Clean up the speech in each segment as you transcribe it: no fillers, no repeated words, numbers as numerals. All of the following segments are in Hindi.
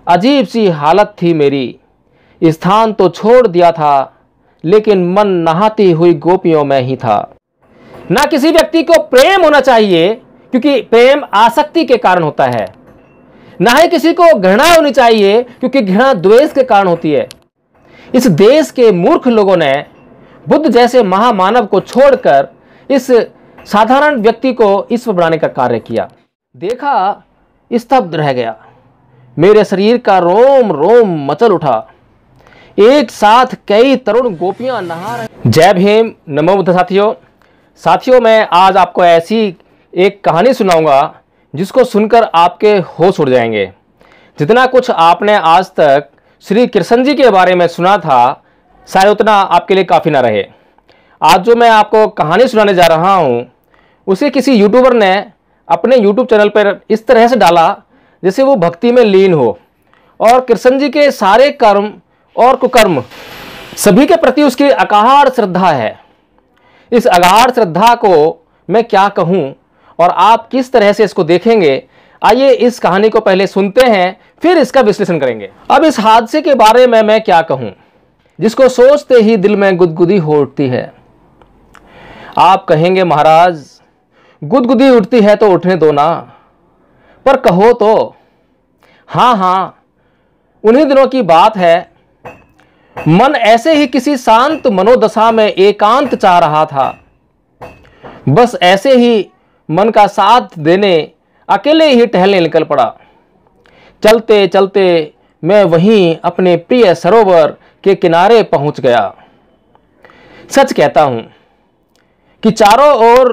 अजीब सी हालत थी मेरी। स्थान तो छोड़ दिया था, लेकिन मन नहाती हुई गोपियों में ही था। ना किसी व्यक्ति को प्रेम होना चाहिए, क्योंकि प्रेम आसक्ति के कारण होता है। ना ही किसी को घृणा होनी चाहिए, क्योंकि घृणा द्वेष के कारण होती है। इस देश के मूर्ख लोगों ने बुद्ध जैसे महामानव को छोड़कर इस साधारण व्यक्ति को ईश्वर बनाने का कार्य किया। देखा, स्तब्ध रह गया। मेरे शरीर का रोम रोम मचल उठा। एक साथ कई तरुण गोपियां नहा रही। जय भीम, नमो बुद्ध। साथियों, मैं आज आपको ऐसी एक कहानी सुनाऊंगा जिसको सुनकर आपके होश उड़ जाएंगे। जितना कुछ आपने आज तक श्री कृष्ण जी के बारे में सुना था, शायद उतना आपके लिए काफ़ी ना रहे। आज जो मैं आपको कहानी सुनाने जा रहा हूँ, उसे किसी यूट्यूबर ने अपने यूट्यूब चैनल पर इस तरह से डाला जैसे वो भक्ति में लीन हो और कृष्ण जी के सारे कर्म और कुकर्म सभी के प्रति उसकी अगाध श्रद्धा है। इस अगाध श्रद्धा को मैं क्या कहूँ और आप किस तरह से इसको देखेंगे, आइए इस कहानी को पहले सुनते हैं, फिर इसका विश्लेषण करेंगे। अब इस हादसे के बारे में मैं क्या कहूँ, जिसको सोचते ही दिल में गुदगुदी हो उठती है। आप कहेंगे, महाराज गुदगुदी उठती है तो उठने दो ना, पर कहो तो। हाँ, उन्हीं दिनों की बात है। मन ऐसे ही किसी शांत मनोदशा में एकांत चाह रहा था। बस ऐसे ही मन का साथ देने अकेले ही टहलने निकल पड़ा। चलते चलते मैं वहीं अपने प्रिय सरोवर के किनारे पहुंच गया। सच कहता हूं कि चारों ओर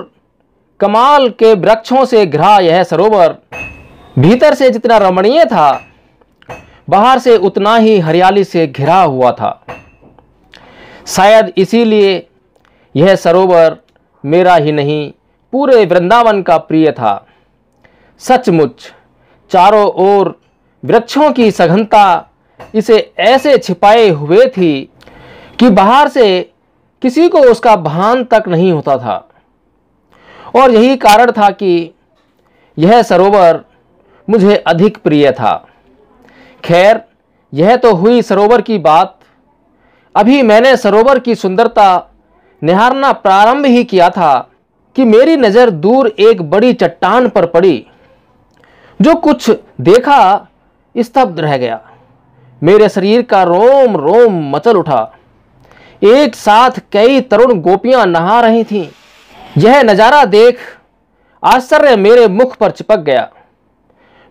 कमाल के वृक्षों से घिरा यह सरोवर भीतर से जितना रमणीय था, बाहर से उतना ही हरियाली से घिरा हुआ था। शायद इसीलिए यह सरोवर मेरा ही नहीं, पूरे वृंदावन का प्रिय था। सचमुच चारों ओर वृक्षों की सघनता इसे ऐसे छिपाए हुए थी कि बाहर से किसी को उसका भान तक नहीं होता था। और यही कारण था कि यह सरोवर मुझे अधिक प्रिय था। खैर, यह तो हुई सरोवर की बात। अभी मैंने सरोवर की सुंदरता निहारना प्रारंभ ही किया था कि मेरी नज़र दूर एक बड़ी चट्टान पर पड़ी। जो कुछ देखा, स्तब्ध रह गया। मेरे शरीर का रोम रोम मचल उठा। एक साथ कई तरुण गोपियां नहा रही थीं। यह नज़ारा देख आश्चर्य मेरे मुख पर चिपक गया।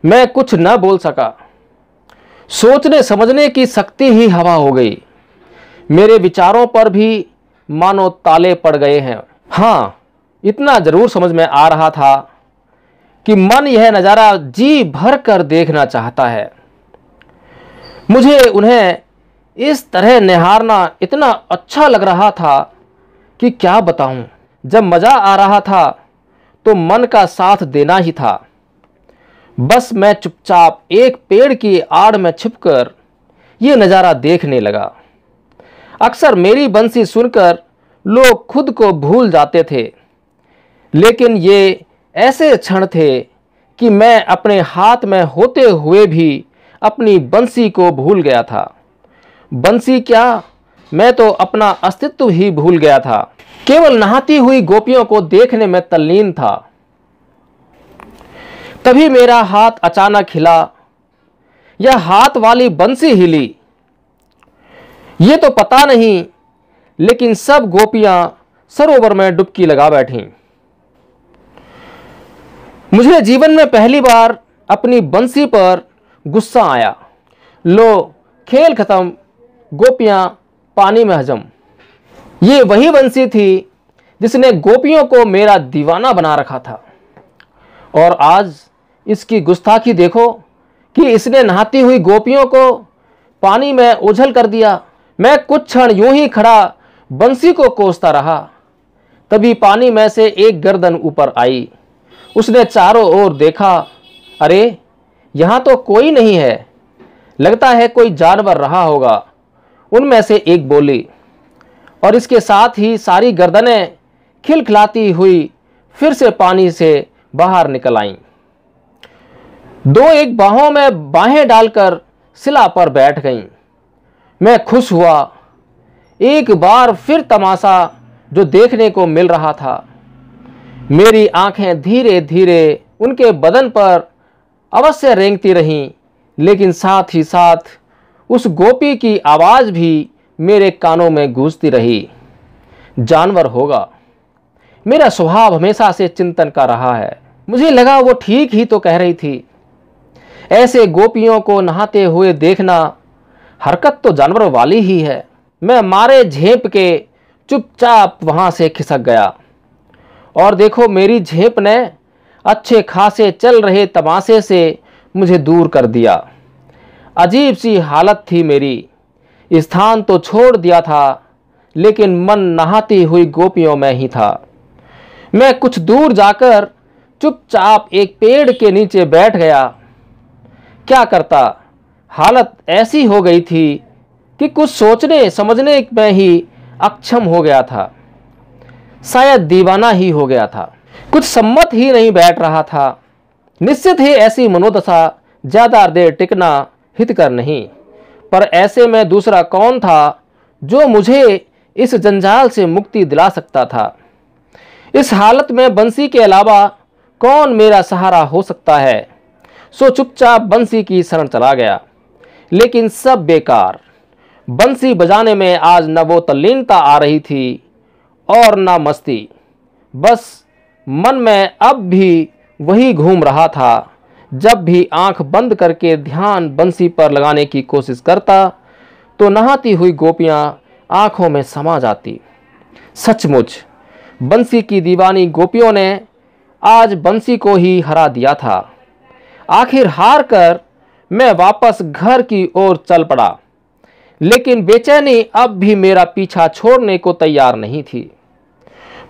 मैं कुछ न बोल सका। सोचने समझने की शक्ति ही हवा हो गई। मेरे विचारों पर भी मानो ताले पड़ गए हैं। हाँ, इतना जरूर समझ में आ रहा था कि मन यह नज़ारा जी भर कर देखना चाहता है। मुझे उन्हें इस तरह निहारना इतना अच्छा लग रहा था कि क्या बताऊं। जब मज़ा आ रहा था तो मन का साथ देना ही था। बस मैं चुपचाप एक पेड़ की आड़ में छिपकर ये नज़ारा देखने लगा। अक्सर मेरी बंसी सुनकर लोग खुद को भूल जाते थे, लेकिन ये ऐसे क्षण थे कि मैं अपने हाथ में होते हुए भी अपनी बंसी को भूल गया था। बंसी क्या, मैं तो अपना अस्तित्व ही भूल गया था। केवल नहाती हुई गोपियों को देखने में तल्लीन था। तभी मेरा हाथ अचानक हिला। यह हाथ वाली बंसी हिली। ये तो पता नहीं, लेकिन सब गोपियां सरोवर में डुबकी लगा बैठीं। मुझे जीवन में पहली बार अपनी बंसी पर गुस्सा आया। लो, खेल खत्म, गोपियां पानी में हजम। ये वही बंसी थी जिसने गोपियों को मेरा दीवाना बना रखा था। और आज इसकी गुस्ताखी देखो कि इसने नहाती हुई गोपियों को पानी में ओझल कर दिया। मैं कुछ क्षण यूं ही खड़ा बंसी को कोसता रहा। तभी पानी में से एक गर्दन ऊपर आई। उसने चारों ओर देखा। अरे, यहाँ तो कोई नहीं है। लगता है कोई जानवर रहा होगा। उनमें से एक बोली, और इसके साथ ही सारी गर्दनें खिलखिलाती हुई फिर से पानी से बाहर निकल आईं। दो एक बाहों में बाहें डालकर शिला पर बैठ गईं। मैं खुश हुआ। एक बार फिर तमाशा जो देखने को मिल रहा था। मेरी आंखें धीरे धीरे उनके बदन पर अवश्य रेंगती रहीं, लेकिन साथ ही साथ उस गोपी की आवाज़ भी मेरे कानों में गूंजती रही। जानवर होगा। मेरा स्वभाव हमेशा से चिंतन का रहा है। मुझे लगा वो ठीक ही तो कह रही थी। ऐसे गोपियों को नहाते हुए देखना हरकत तो जानवर वाली ही है। मैं मारे झेप के चुपचाप वहां से खिसक गया और देखो मेरी झेप ने अच्छे खासे चल रहे तमाशे से मुझे दूर कर दिया। अजीब सी हालत थी मेरी। स्थान तो छोड़ दिया था, लेकिन मन नहाती हुई गोपियों में ही था। मैं कुछ दूर जाकर चुपचाप एक पेड़ के नीचे बैठ गया। क्या करता, हालत ऐसी हो गई थी कि कुछ सोचने समझने में ही अक्षम हो गया था। शायद दीवाना ही हो गया था। कुछ सम्मत ही नहीं बैठ रहा था। निश्चित ही ऐसी मनोदशा ज्यादा देर टिकना हितकर नहीं, पर ऐसे में दूसरा कौन था जो मुझे इस जंजाल से मुक्ति दिला सकता था। इस हालत में बंसी के अलावा कौन मेरा सहारा हो सकता है। सो चुपचाप बंसी की शरण चला गया, लेकिन सब बेकार। बंसी बजाने में आज न वो तल्लीनता आ रही थी और न मस्ती। बस मन में अब भी वही घूम रहा था। जब भी आंख बंद करके ध्यान बंसी पर लगाने की कोशिश करता तो नहाती हुई गोपियां आंखों में समा जाती। सचमुच बंसी की दीवानी गोपियों ने आज बंसी को ही हरा दिया था। आखिर हार कर मैं वापस घर की ओर चल पड़ा, लेकिन बेचैनी अब भी मेरा पीछा छोड़ने को तैयार नहीं थी।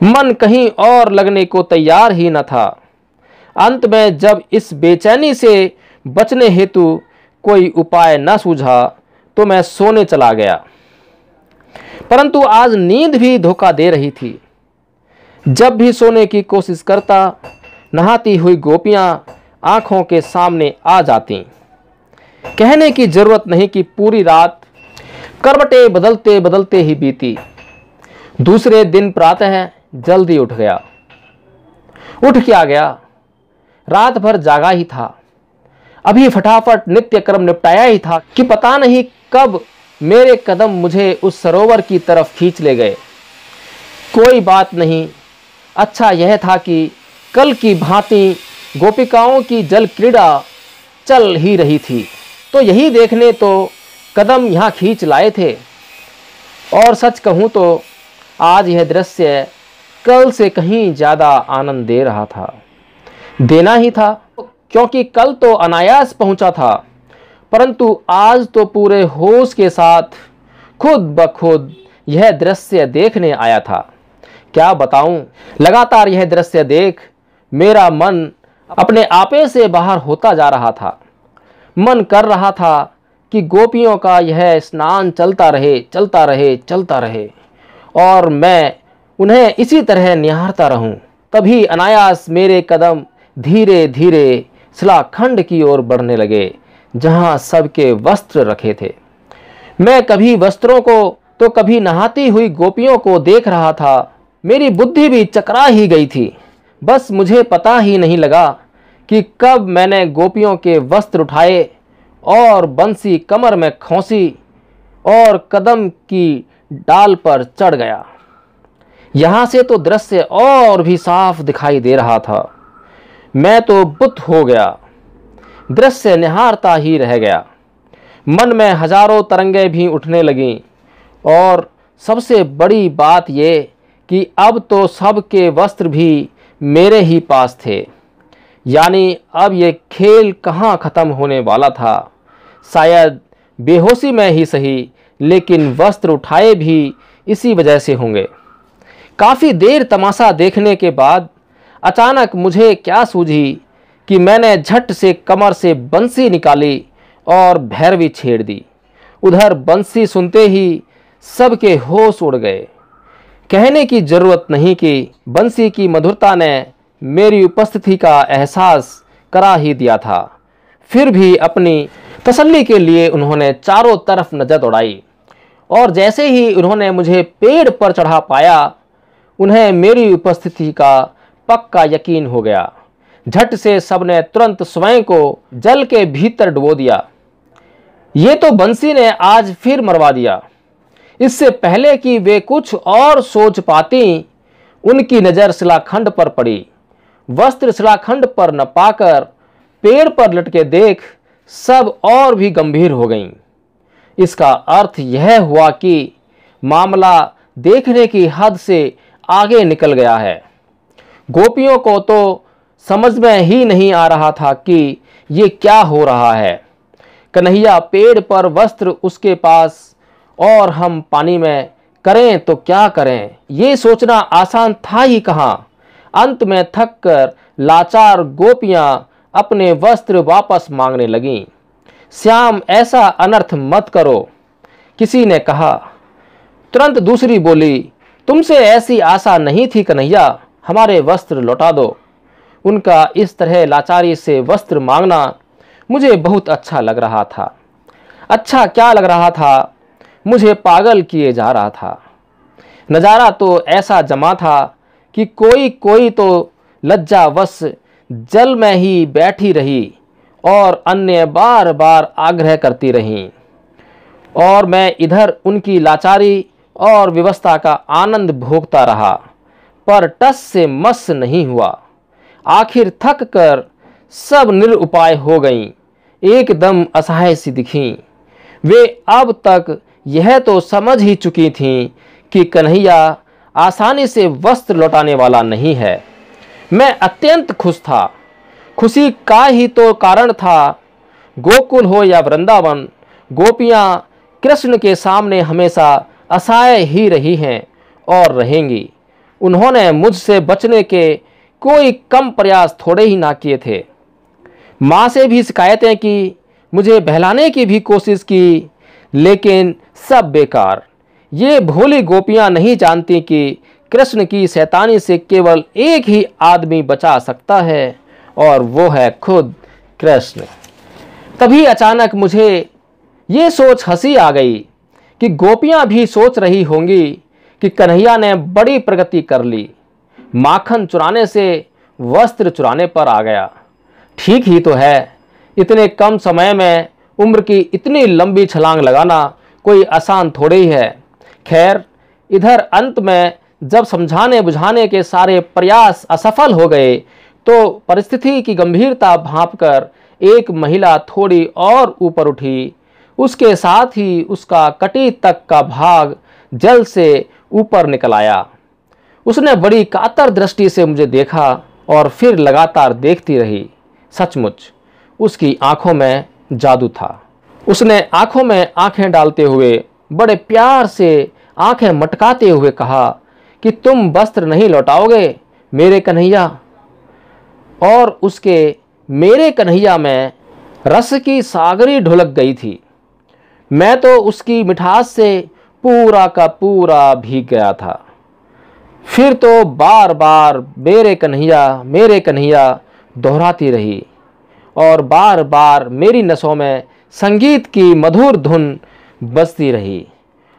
मन कहीं और लगने को तैयार ही न था। अंत में जब इस बेचैनी से बचने हेतु कोई उपाय न सूझा तो मैं सोने चला गया। परंतु आज नींद भी धोखा दे रही थी। जब भी सोने की कोशिश करता, नहाती हुई गोपियां आंखों के सामने आ जाती। कहने की जरूरत नहीं कि पूरी रात करवटें बदलते बदलते ही बीती। दूसरे दिन प्रातः जल्दी उठ गया। उठ क्या गया, रात भर जागा ही था। अभी फटाफट नित्य कर्म निपटाया ही था कि पता नहीं कब मेरे कदम मुझे उस सरोवर की तरफ खींच ले गए। कोई बात नहीं, अच्छा यह था कि कल की भांति गोपिकाओं की जल क्रीड़ा चल ही रही थी, तो यही देखने तो कदम यहाँ खींच लाए थे। और सच कहूँ तो आज यह दृश्य कल से कहीं ज़्यादा आनंद दे रहा था। देना ही था, क्योंकि कल तो अनायास पहुंचा था, परंतु आज तो पूरे होश के साथ खुद ब खुद यह दृश्य देखने आया था। क्या बताऊं, लगातार यह दृश्य देख मेरा मन अपने आपे से बाहर होता जा रहा था। मन कर रहा था कि गोपियों का यह स्नान चलता रहे चलता रहे चलता रहे और मैं उन्हें इसी तरह निहारता रहूं। तभी अनायास मेरे कदम धीरे धीरे शिलाखंड की ओर बढ़ने लगे, जहां सबके वस्त्र रखे थे। मैं कभी वस्त्रों को तो कभी नहाती हुई गोपियों को देख रहा था। मेरी बुद्धि भी चकरा ही गई थी। बस मुझे पता ही नहीं लगा कि कब मैंने गोपियों के वस्त्र उठाए और बंसी कमर में खोंसी और कदम की डाल पर चढ़ गया। यहाँ से तो दृश्य और भी साफ दिखाई दे रहा था। मैं तो बुत हो गया, दृश्य निहारता ही रह गया। मन में हजारों तरंगें भी उठने लगीं और सबसे बड़ी बात ये कि अब तो सबके वस्त्र भी मेरे ही पास थे। यानी अब ये खेल कहाँ ख़त्म होने वाला था। शायद बेहोशी में ही सही, लेकिन वस्त्र उठाए भी इसी वजह से होंगे। काफ़ी देर तमाशा देखने के बाद अचानक मुझे क्या सूझी कि मैंने झट से कमर से बंसी निकाली और भैरवी छेड़ दी। उधर बंसी सुनते ही सबके होश उड़ गए। कहने की जरूरत नहीं कि बंसी की मधुरता ने मेरी उपस्थिति का एहसास करा ही दिया था। फिर भी अपनी तसल्ली के लिए उन्होंने चारों तरफ नजर दौड़ाई और जैसे ही उन्होंने मुझे पेड़ पर चढ़ा पाया, उन्हें मेरी उपस्थिति का पक्का यकीन हो गया। झट से सबने तुरंत स्वयं को जल के भीतर डुबो दिया। ये तो बंसी ने आज फिर मरवा दिया। इससे पहले कि वे कुछ और सोच पाती, उनकी नजर शिलाखंड पर पड़ी। वस्त्र शिलाखंड पर न पाकर पेड़ पर लटके देख सब और भी गंभीर हो गईं। इसका अर्थ यह हुआ कि मामला देखने की हद से आगे निकल गया है। गोपियों को तो समझ में ही नहीं आ रहा था कि ये क्या हो रहा है। कन्हैया पेड़ पर, वस्त्र उसके पास और हम पानी में, करें तो क्या करें, ये सोचना आसान था ही कहाँ। अंत में थक कर लाचार गोपियां अपने वस्त्र वापस मांगने लगीं। श्याम, ऐसा अनर्थ मत करो, किसी ने कहा। तुरंत दूसरी बोली, तुमसे ऐसी आशा नहीं थी कन्हैया, हमारे वस्त्र लौटा दो। उनका इस तरह लाचारी से वस्त्र मांगना मुझे बहुत अच्छा लग रहा था। अच्छा क्या लग रहा था, मुझे पागल किए जा रहा था। नज़ारा तो ऐसा जमा था कि कोई कोई तो लज्जावश जल में ही बैठी रही और अन्य बार बार आग्रह करती रहीं, और मैं इधर उनकी लाचारी और व्यवस्था का आनंद भोगता रहा, पर टस से मस नहीं हुआ। आखिर थक कर सब निरुपाय हो गईं, एकदम असहाय सी दिखीं। वे अब तक यह तो समझ ही चुकी थीं कि कन्हैया आसानी से वस्त्र लौटाने वाला नहीं है। मैं अत्यंत खुश था। खुशी का ही तो कारण था। गोकुल हो या वृंदावन, गोपियां कृष्ण के सामने हमेशा असहाय ही रही हैं और रहेंगी। उन्होंने मुझसे बचने के कोई कम प्रयास थोड़े ही ना किए थे। माँ से भी शिकायतें की, मुझे बहलाने की भी कोशिश की, लेकिन सब बेकार। ये भोली गोपियां नहीं जानती कि कृष्ण की शैतानी से केवल एक ही आदमी बचा सकता है, और वो है खुद कृष्ण। तभी अचानक मुझे ये सोच हंसी आ गई कि गोपियां भी सोच रही होंगी कि कन्हैया ने बड़ी प्रगति कर ली, माखन चुराने से वस्त्र चुराने पर आ गया। ठीक ही तो है, इतने कम समय में उम्र की इतनी लंबी छलांग लगाना कोई आसान थोड़े ही है। खैर, इधर अंत में जब समझाने बुझाने के सारे प्रयास असफल हो गए, तो परिस्थिति की गंभीरता भांपकर एक महिला थोड़ी और ऊपर उठी। उसके साथ ही उसका कटी तक का भाग जल से ऊपर निकल आया। उसने बड़ी कातर दृष्टि से मुझे देखा और फिर लगातार देखती रही। सचमुच उसकी आंखों में जादू था। उसने आंखों में आंखें डालते हुए बड़े प्यार से आंखें मटकाते हुए कहा कि तुम वस्त्र नहीं लौटाओगे मेरे कन्हैया। और उसके मेरे कन्हैया में रस की सागरी ढुलक गई थी। मैं तो उसकी मिठास से पूरा का पूरा भीग गया था। फिर तो बार बार मेरे कन्हैया दोहराती रही, और बार बार मेरी नसों में संगीत की मधुर धुन बजती रही।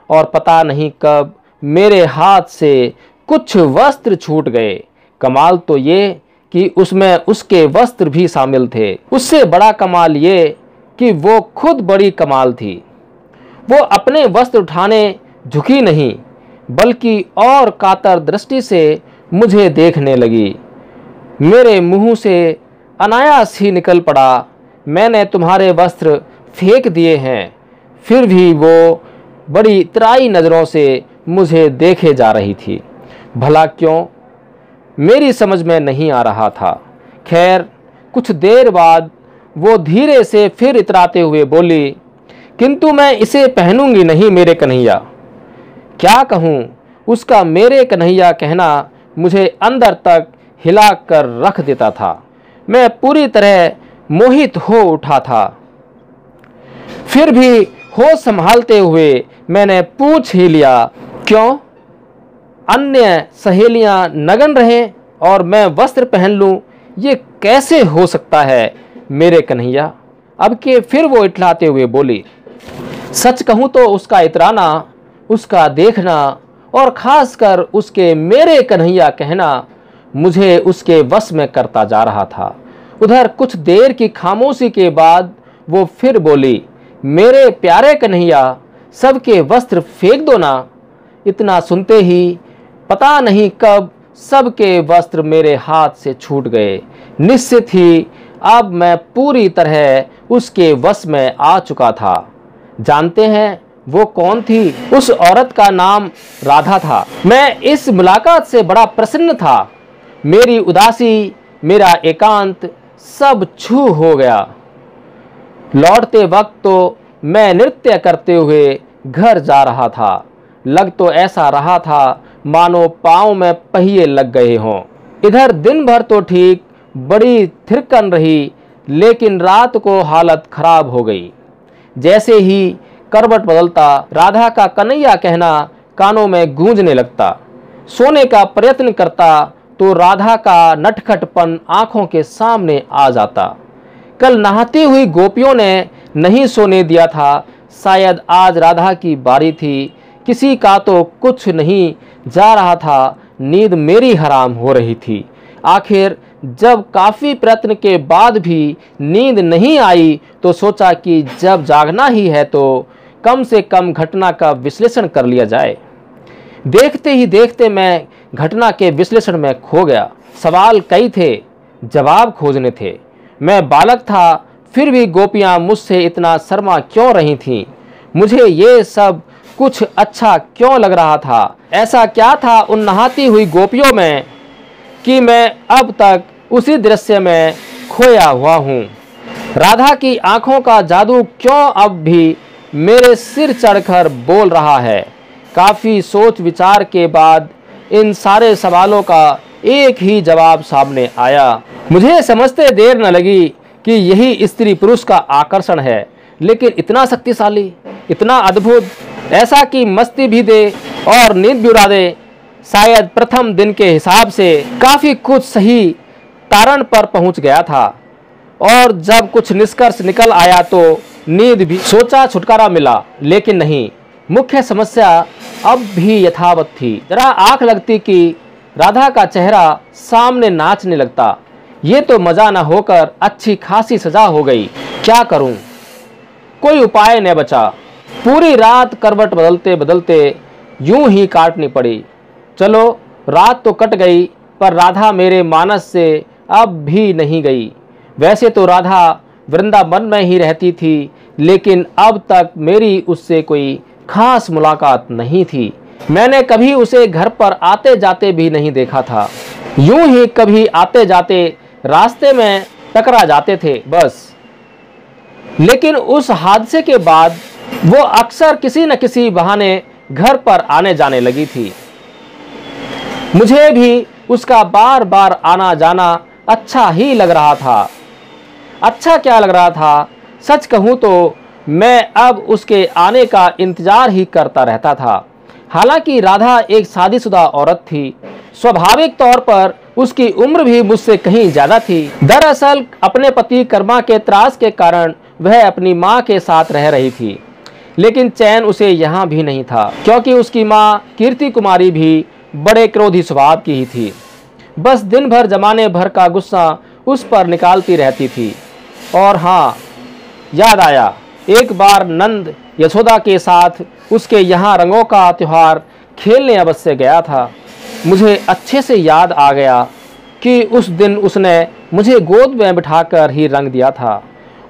और पता नहीं कब मेरे हाथ से कुछ वस्त्र छूट गए। कमाल तो ये कि उसमें उसके वस्त्र भी शामिल थे। उससे बड़ा कमाल ये कि वो खुद बड़ी कमाल थी। वो अपने वस्त्र उठाने झुकी नहीं, बल्कि और कातर दृष्टि से मुझे देखने लगी। मेरे मुंह से अनायास ही निकल पड़ा, मैंने तुम्हारे वस्त्र फेंक दिए हैं। फिर भी वो बड़ी इतराई नज़रों से मुझे देखे जा रही थी। भला क्यों, मेरी समझ में नहीं आ रहा था। खैर, कुछ देर बाद वो धीरे से फिर इतराते हुए बोली, किंतु मैं इसे पहनूंगी नहीं मेरे कन्हैया। क्या कहूँ, उसका मेरे कन्हैया कहना मुझे अंदर तक हिला कर रख देता था। मैं पूरी तरह मोहित हो उठा था। फिर भी होश संभालते हुए मैंने पूछ ही लिया, क्यों? अन्य सहेलियां नग्न रहें और मैं वस्त्र पहन लूं, ये कैसे हो सकता है मेरे कन्हैया? अब के फिर वो इठलाते हुए बोली, सच कहूँ तो उसका इतराना, उसका देखना और खासकर उसके मेरे कन्हैया कहना मुझे उसके वश में करता जा रहा था। उधर कुछ देर की खामोशी के बाद वो फिर बोली, मेरे प्यारे कन्हैया, सबके वस्त्र फेंक दो ना। इतना सुनते ही पता नहीं कब सबके वस्त्र मेरे हाथ से छूट गए। निश्चित ही अब मैं पूरी तरह उसके वश में आ चुका था। जानते हैं वो कौन थी? उस औरत का नाम राधा था। मैं इस मुलाकात से बड़ा प्रसन्न था। मेरी उदासी, मेरा एकांत सब छू हो गया। लौटते वक्त तो मैं नृत्य करते हुए घर जा रहा था। लग तो ऐसा रहा था मानो पाँव में पहिए लग गए हों। इधर दिन भर तो ठीक, बड़ी थिरकन रही, लेकिन रात को हालत खराब हो गई। जैसे ही करवट बदलता, राधा का कन्हैया कहना कानों में गूंजने लगता। सोने का प्रयत्न करता तो राधा का नटखटपन आंखों के सामने आ जाता। कल नहाती हुई गोपियों ने नहीं सोने दिया था, शायद आज राधा की बारी थी। किसी का तो कुछ नहीं जा रहा था, नींद मेरी हराम हो रही थी। आखिर जब काफ़ी प्रयत्न के बाद भी नींद नहीं आई तो सोचा कि जब जागना ही है तो कम से कम घटना का विश्लेषण कर लिया जाए। देखते ही देखते मैं घटना के विश्लेषण में खो गया। सवाल कई थे, जवाब खोजने थे। मैं बालक था, फिर भी गोपियां मुझसे इतना शर्मा क्यों रही थीं? मुझे ये सब कुछ अच्छा क्यों लग रहा था? ऐसा क्या था उन नहाती हुई गोपियों में कि मैं अब तक उसी दृश्य में खोया हुआ हूँ? राधा की आंखों का जादू क्यों अब भी मेरे सिर चढ़कर बोल रहा है? काफ़ी सोच विचार के बाद इन सारे सवालों का एक ही जवाब सामने आया। मुझे समझते देर न लगी कि यही स्त्री पुरुष का आकर्षण है, लेकिन इतना शक्तिशाली, इतना अद्भुत, ऐसा कि मस्ती भी दे और नींद भी उड़ा दे। शायद प्रथम दिन के हिसाब से काफ़ी कुछ सही तारण पर पहुंच गया था, और जब कुछ निष्कर्ष निकल आया तो नींद भी, सोचा छुटकारा मिला, लेकिन नहीं। मुख्य समस्या अब भी यथावत थी। जरा आंख लगती कि राधा का चेहरा सामने नाचने लगता। ये तो मजा न होकर अच्छी खासी सजा हो गई। क्या करूं? कोई उपाय न बचा। पूरी रात करवट बदलते बदलते यूं ही काटनी पड़ी। चलो, रात तो कट गई, पर राधा मेरे मानस से अब भी नहीं गई। वैसे तो राधा वृंदावन में ही रहती थी, लेकिन अब तक मेरी उससे कोई खास मुलाकात नहीं थी। मैंने कभी उसे घर पर आते जाते भी नहीं देखा था। यूं ही कभी आते जाते रास्ते में टकरा जाते थे बस। लेकिन उस हादसे के बाद वो अक्सर किसी न किसी बहाने घर पर आने जाने लगी थी। मुझे भी उसका बार बार आना जाना अच्छा ही लग रहा था। अच्छा क्या लग रहा था, सच कहूँ तो मैं अब उसके आने का इंतजार ही करता रहता था। हालांकि राधा एक शादीशुदा औरत थी, स्वाभाविक तौर पर उसकी उम्र भी मुझसे कहीं ज़्यादा थी। दरअसल अपने पति कर्मा के त्रास के कारण वह अपनी माँ के साथ रह रही थी, लेकिन चैन उसे यहाँ भी नहीं था, क्योंकि उसकी माँ कीर्ति कुमारी भी बड़े क्रोधी स्वभाव की ही थी। बस दिन भर जमाने भर का गुस्सा उस पर निकालती रहती थी। और हाँ, याद आया, एक बार नंद यशोदा के साथ उसके यहाँ रंगों का त्यौहार खेलने अवश्य गया था। मुझे अच्छे से याद आ गया कि उस दिन उसने मुझे गोद में बिठाकर ही रंग दिया था,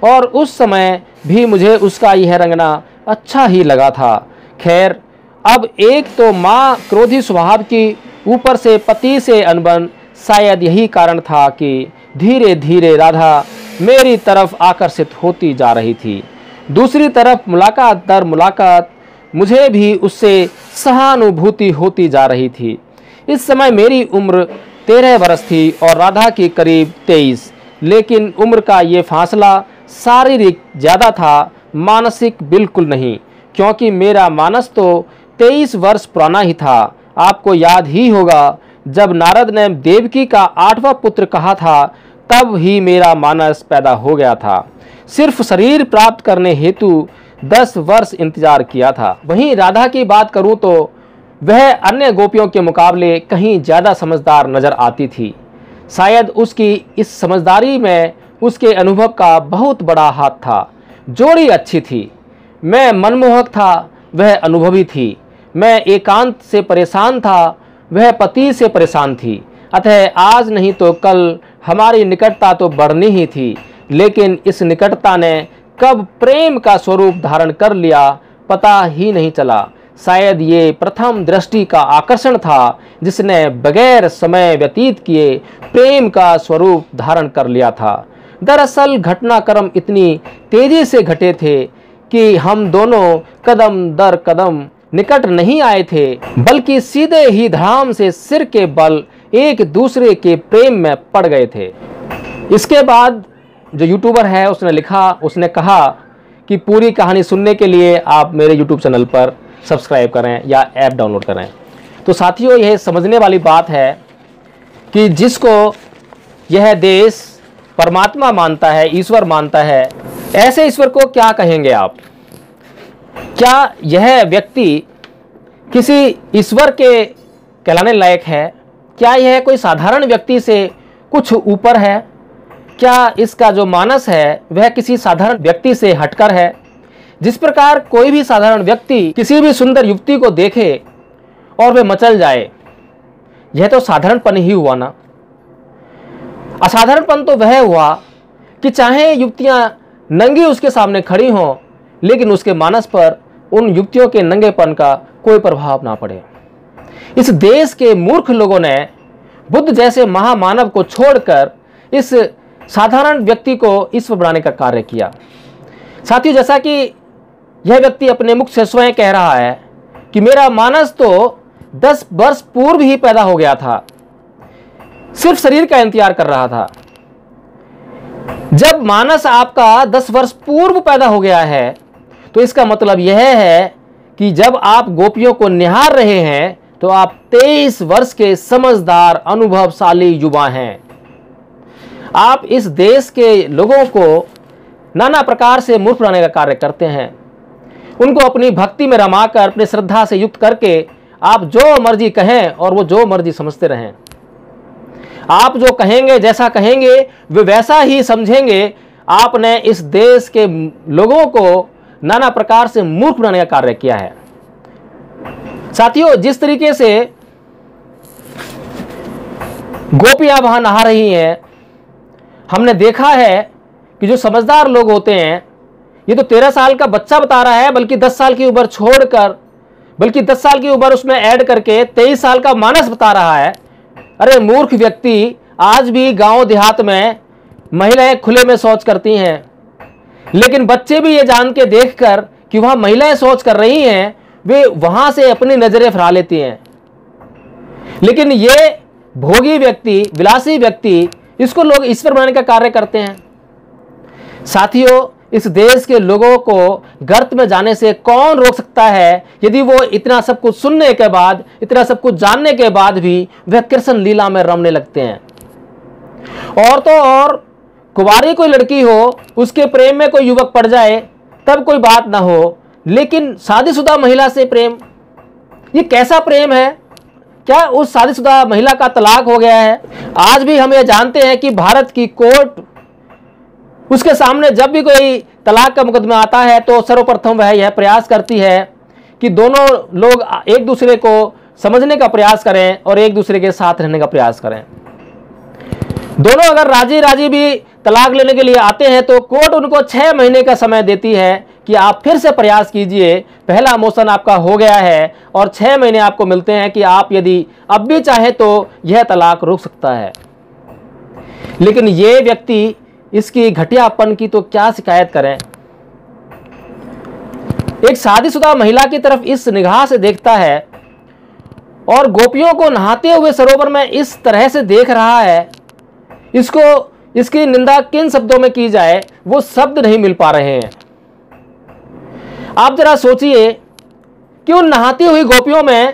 और उस समय भी मुझे उसका यह रंगना अच्छा ही लगा था। खैर, अब एक तो माँ क्रोधी स्वभाव की, ऊपर से पति से अनबन, शायद यही कारण था कि धीरे धीरे राधा मेरी तरफ आकर्षित होती जा रही थी। दूसरी तरफ मुलाकात दर मुलाकात मुझे भी उससे सहानुभूति होती जा रही थी। इस समय मेरी उम्र 13 वर्ष थी और राधा की करीब 23, लेकिन उम्र का ये फासला शारीरिक ज़्यादा था, मानसिक बिल्कुल नहीं, क्योंकि मेरा मानस तो 23 वर्ष पुराना ही था। आपको याद ही होगा, जब नारद ने देवकी का 8वां पुत्र कहा था तब ही मेरा मानस पैदा हो गया था। सिर्फ शरीर प्राप्त करने हेतु 10 वर्ष इंतजार किया था। वहीं राधा की बात करूं तो वह अन्य गोपियों के मुकाबले कहीं ज़्यादा समझदार नजर आती थी। शायद उसकी इस समझदारी में उसके अनुभव का बहुत बड़ा हाथ था। जोड़ी अच्छी थी। मैं मनमोहक था, वह अनुभवी थी। मैं एकांत से परेशान था, वह पति से परेशान थी। अतः आज नहीं तो कल हमारी निकटता तो बढ़नी ही थी, लेकिन इस निकटता ने कब प्रेम का स्वरूप धारण कर लिया पता ही नहीं चला। शायद ये प्रथम दृष्टि का आकर्षण था जिसने बगैर समय व्यतीत किए प्रेम का स्वरूप धारण कर लिया था। दरअसल घटनाक्रम इतनी तेजी से घटे थे कि हम दोनों कदम दर कदम निकट नहीं आए थे, बल्कि सीधे ही धड़ाम से सिर के बल एक दूसरे के प्रेम में पड़ गए थे। इसके बाद जो यूट्यूबर है उसने कहा कि पूरी कहानी सुनने के लिए आप मेरे यूट्यूब चैनल पर सब्सक्राइब करें या ऐप डाउनलोड करें। तो साथियों, यह समझने वाली बात है कि जिसको यह देश परमात्मा मानता है, ईश्वर मानता है, ऐसे ईश्वर को क्या कहेंगे आप? क्या यह व्यक्ति किसी ईश्वर के कहलाने लायक है? क्या यह कोई साधारण व्यक्ति से कुछ ऊपर है? क्या इसका जो मानस है वह किसी साधारण व्यक्ति से हटकर है? जिस प्रकार कोई भी साधारण व्यक्ति किसी भी सुंदर युवती को देखे और वह मचल जाए, यह तो साधारणपन ही हुआ ना। असाधारणपन तो वह हुआ कि चाहे युवतियां नंगी उसके सामने खड़ी हों, लेकिन उसके मानस पर उन युवतियों के नंगेपन का कोई प्रभाव ना पड़े। इस देश के मूर्ख लोगों ने बुद्ध जैसे महामानव को छोड़कर इस साधारण व्यक्ति को ईश्वर बनाने का कार्य किया। साथियों, जैसा कि यह व्यक्ति अपने मुख से स्वयं कह रहा है कि मेरा मानस तो 10 वर्ष पूर्व ही पैदा हो गया था, सिर्फ शरीर का इंतजार कर रहा था। जब मानस आपका 10 वर्ष पूर्व पैदा हो गया है तो इसका मतलब यह है कि जब आप गोपियों को निहार रहे हैं तो आप 23 वर्ष के समझदार अनुभवशाली युवा हैं। आप इस देश के लोगों को नाना प्रकार से मूर्ख बनाने का कार्य करते हैं। उनको अपनी भक्ति में रमाकर, अपनी श्रद्धा से युक्त करके आप जो मर्जी कहें और वो जो मर्जी समझते रहें। आप जो कहेंगे, जैसा कहेंगे वे वैसा ही समझेंगे। आपने इस देश के लोगों को नाना प्रकार से मूर्ख बनाने का कार्य किया है। साथियों, जिस तरीके से गोपियां वहां नहा रही हैं, हमने देखा है कि जो समझदार लोग होते हैं, ये तो 13 साल का बच्चा बता रहा है, बल्कि 10 साल की उम्र छोड़कर, बल्कि 10 साल की उम्र उसमें ऐड करके 23 साल का मानस बता रहा है। अरे मूर्ख व्यक्ति, आज भी गांव देहात में महिलाएं खुले में शौच करती हैं, लेकिन बच्चे भी ये जान के देखकर कि वहां महिलाएं शौच कर रही हैं, वे वहां से अपनी नजरें फिरा लेती हैं। लेकिन ये भोगी व्यक्ति, विलासी व्यक्ति, इसको लोग ईश्वर बनाने का कार्य करते हैं। साथियों, इस देश के लोगों को गर्त में जाने से कौन रोक सकता है, यदि वो इतना सब कुछ सुनने के बाद, इतना सब कुछ जानने के बाद भी वह कृष्ण लीला में रमने लगते हैं। और तो और कुंवारी कोई लड़की हो, उसके प्रेम में कोई युवक पड़ जाए तब कोई बात ना हो, लेकिन शादीशुदा महिला से प्रेम, ये कैसा प्रेम है? क्या उस शादीशुदा महिला का तलाक हो गया है? आज भी हम ये जानते हैं कि भारत की कोर्ट, उसके सामने जब भी कोई तलाक का मुकदमा आता है तो सर्वप्रथम वह यह प्रयास करती है कि दोनों लोग एक दूसरे को समझने का प्रयास करें और एक दूसरे के साथ रहने का प्रयास करें। दोनों अगर राजी भी तलाक लेने के लिए आते हैं तो कोर्ट उनको 6 महीने का समय देती है कि आप फिर से प्रयास कीजिए, पहला मोशन आपका हो गया है और 6 महीने आपको मिलते हैं कि आप यदि अब भी चाहे तो यह तलाक रुक सकता है। लेकिन ये व्यक्ति इसकी घटियापन की तो क्या शिकायत करें। एक शादीशुदा महिला की तरफ इस निगाह से देखता है और गोपियों को नहाते हुए सरोवर में इस तरह से देख रहा है। इसकी निंदा किन शब्दों में की जाए, वो शब्द नहीं मिल पा रहे हैं। आप जरा सोचिए कि उन नहाती हुई गोपियों में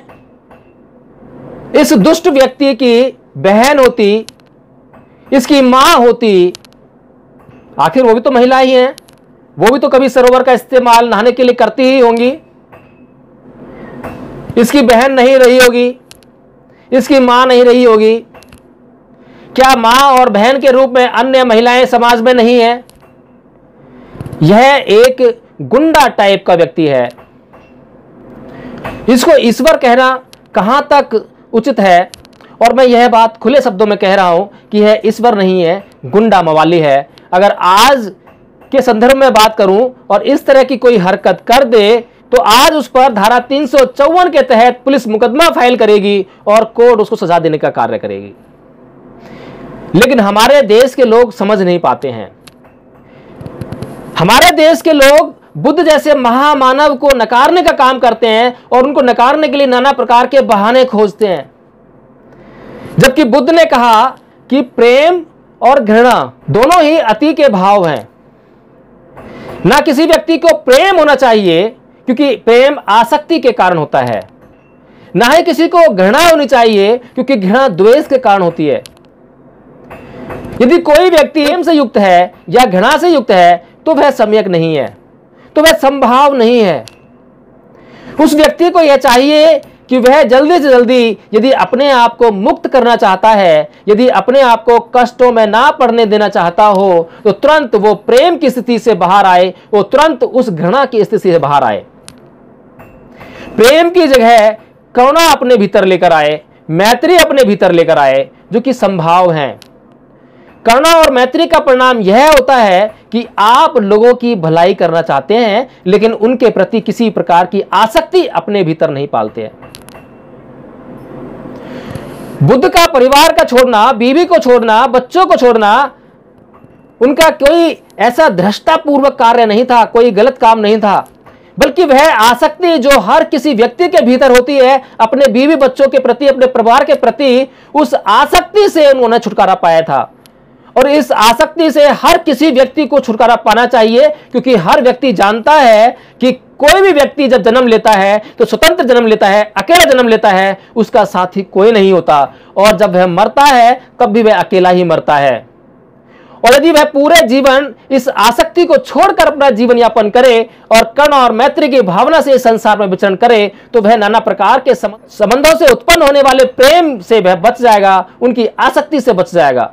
इस दुष्ट व्यक्ति की बहन होती इसकी मां होती, आखिर वो भी तो महिला ही हैं, वो भी तो कभी सरोवर का इस्तेमाल नहाने के लिए करती ही होंगी। इसकी बहन नहीं रही होगी, इसकी मां नहीं रही होगी। क्या मां और बहन के रूप में अन्य महिलाएं समाज में नहीं है? यह एक गुंडा टाइप का व्यक्ति है। इसको ईश्वर कहना कहां तक उचित है? और मैं यह बात खुले शब्दों में कह रहा हूं कि यह ईश्वर नहीं है, गुंडा मवाली है। अगर आज के संदर्भ में बात करूं और इस तरह की कोई हरकत कर दे तो आज उस पर धारा 354 के तहत पुलिस मुकदमा फाइल करेगी और कोर्ट उसको सजा देने का कार्य करेगी। लेकिन हमारे देश के लोग समझ नहीं पाते हैं। हमारे देश के लोग बुद्ध जैसे महामानव को नकारने का काम करते हैं और उनको नकारने के लिए नाना प्रकार के बहाने खोजते हैं। जबकि बुद्ध ने कहा कि प्रेम और घृणा दोनों ही अति के भाव हैं। ना किसी व्यक्ति को प्रेम होना चाहिए क्योंकि प्रेम आसक्ति के कारण होता है, ना ही किसी को घृणा होनी चाहिए क्योंकि घृणा द्वेष के कारण होती है। यदि कोई व्यक्ति प्रेम से युक्त है या घृणा से युक्त है तो वह सम्यक नहीं है, तो वह संभाव नहीं है। उस व्यक्ति को यह चाहिए कि वह जल्दी से जल्दी यदि अपने आप को मुक्त करना चाहता है, यदि अपने आप को कष्टों में ना पड़ने देना चाहता हो, तो तुरंत वो प्रेम की स्थिति से बाहर आए, वो तुरंत उस घृणा की स्थिति से बाहर आए। प्रेम की जगह करुणा अपने भीतर लेकर आए, मैत्री अपने भीतर लेकर आए, जो कि संभाव है। करुणा और मैत्री का परिणाम यह होता है कि आप लोगों की भलाई करना चाहते हैं लेकिन उनके प्रति किसी प्रकार की आसक्ति अपने भीतर नहीं पालते हैं। बुद्ध का परिवार का छोड़ना, बीवी को छोड़ना, बच्चों को छोड़ना उनका कोई ऐसा धृष्टापूर्वक कार्य नहीं था, कोई गलत काम नहीं था, बल्कि वह आसक्ति जो हर किसी व्यक्ति के भीतर होती है अपने बीवी बच्चों के प्रति, अपने परिवार के प्रति, उस आसक्ति से उन्होंने छुटकारा पाया था। और इस आसक्ति से हर किसी व्यक्ति को छुटकारा पाना चाहिए क्योंकि हर व्यक्ति जानता है कि कोई भी व्यक्ति जब जन्म लेता है तो स्वतंत्र जन्म लेता है, अकेला जन्म लेता है, उसका साथी कोई नहीं होता। और जब वह मरता है तब भी वह अकेला ही मरता है। और यदि वह पूरे जीवन इस आसक्ति को छोड़कर अपना जीवन यापन करे और करुणा और मैत्री की भावना से इस संसार में विचरण करे तो वह नाना प्रकार के संबंधों से उत्पन्न होने वाले प्रेम से वह बच जाएगा, उनकी आसक्ति से बच जाएगा।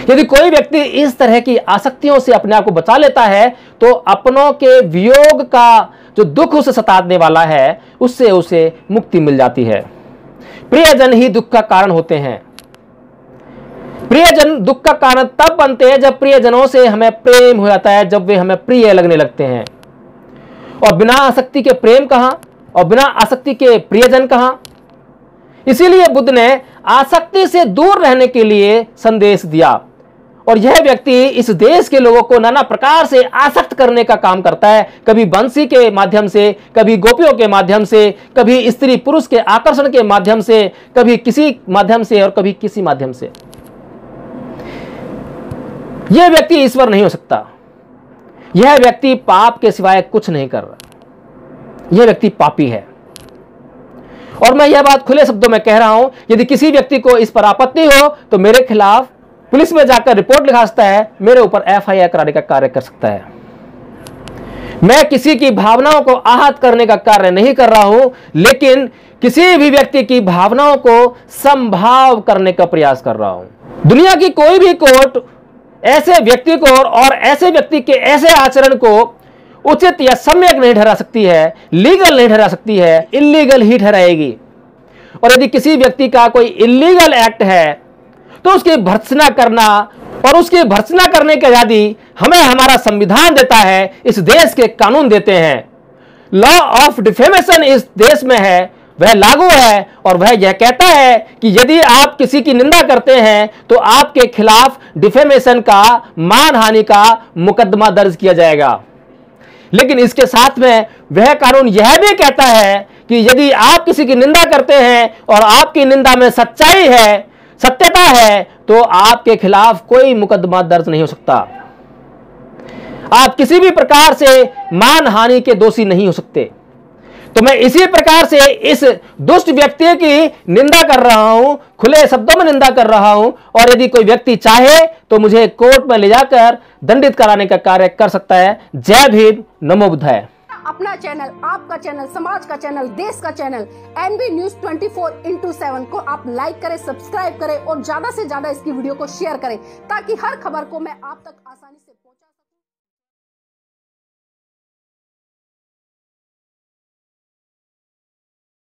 यदि कोई व्यक्ति इस तरह की आसक्तियों से अपने आप को बचा लेता है तो अपनों के वियोग का जो दुख उसे सताने वाला है उससे उसे मुक्ति मिल जाती है। प्रियजन ही दुख का कारण होते हैं। प्रियजन दुख का कारण तब बनते हैं जब प्रियजनों से हमें प्रेम हो जाता है, जब वे हमें प्रिय लगने लगते हैं। और बिना आसक्ति के प्रेम कहां और बिना आसक्ति के प्रियजन कहां। इसीलिए बुद्ध ने आसक्ति से दूर रहने के लिए संदेश दिया। और यह व्यक्ति इस देश के लोगों को नाना प्रकार से आसक्त करने का काम करता है, कभी बंसी के माध्यम से, कभी गोपियों के माध्यम से, कभी स्त्री पुरुष के आकर्षण के माध्यम से, कभी किसी माध्यम से और कभी किसी माध्यम से। यह व्यक्ति ईश्वर नहीं हो सकता। यह व्यक्ति पाप के सिवाय कुछ नहीं कर रहा। यह व्यक्ति पापी है। और मैं यह बात खुले शब्दों में कह रहा हूं, यदि किसी व्यक्ति को इस पर आपत्ति हो तो मेरे खिलाफ पुलिस में जाकर रिपोर्ट लिखा सकता है, मेरे ऊपर FIR कराने का कार्य कर सकता है। मैं किसी की भावनाओं को आहत करने का कार्य नहीं कर रहा हूं, लेकिन किसी भी व्यक्ति की भावनाओं को संभाव करने का प्रयास कर रहा हूं। दुनिया की कोई भी कोर्ट ऐसे व्यक्ति को और ऐसे व्यक्ति के ऐसे आचरण को उचित या सम्यक नहीं ठहरा सकती है, लीगल नहीं ठहरा सकती है, इल्लीगल ही ठहराएगी। और यदि किसी व्यक्ति का कोई इल्लीगल एक्ट है तो उसकी भर्त्सना करना और उसकी भर्त्सना करने की आजादी हमें हमारा संविधान देता है, इस देश के कानून देते हैं। लॉ ऑफ डिफेमेशन इस देश में है, वह लागू है और वह यह कहता है कि यदि आप किसी की निंदा करते हैं तो आपके खिलाफ डिफेमेशन का, मानहानि का मुकदमा दर्ज किया जाएगा। लेकिन इसके साथ में वह कानून यह भी कहता है कि यदि आप किसी की निंदा करते हैं और आपकी निंदा में सच्चाई है, सत्यता है, तो आपके खिलाफ कोई मुकदमा दर्ज नहीं हो सकता। आप किसी भी प्रकार से मानहानि के दोषी नहीं हो सकते। तो मैं इसी प्रकार से इस दुष्ट व्यक्ति की निंदा कर रहा हूं, खुले शब्दों में निंदा कर रहा हूं, और यदि कोई व्यक्ति चाहे तो मुझे कोर्ट में ले जाकर दंडित कराने का कार्य कर सकता है। जय भीम, नमो बुद्धाय। अपना चैनल, आपका चैनल, समाज का चैनल, देश का चैनल एनबी न्यूज 24/7 को आप लाइक करें, सब्सक्राइब करें और ज्यादा से ज्यादा इसकी वीडियो को शेयर करें, ताकि हर खबर को मैं आप तक आसानी से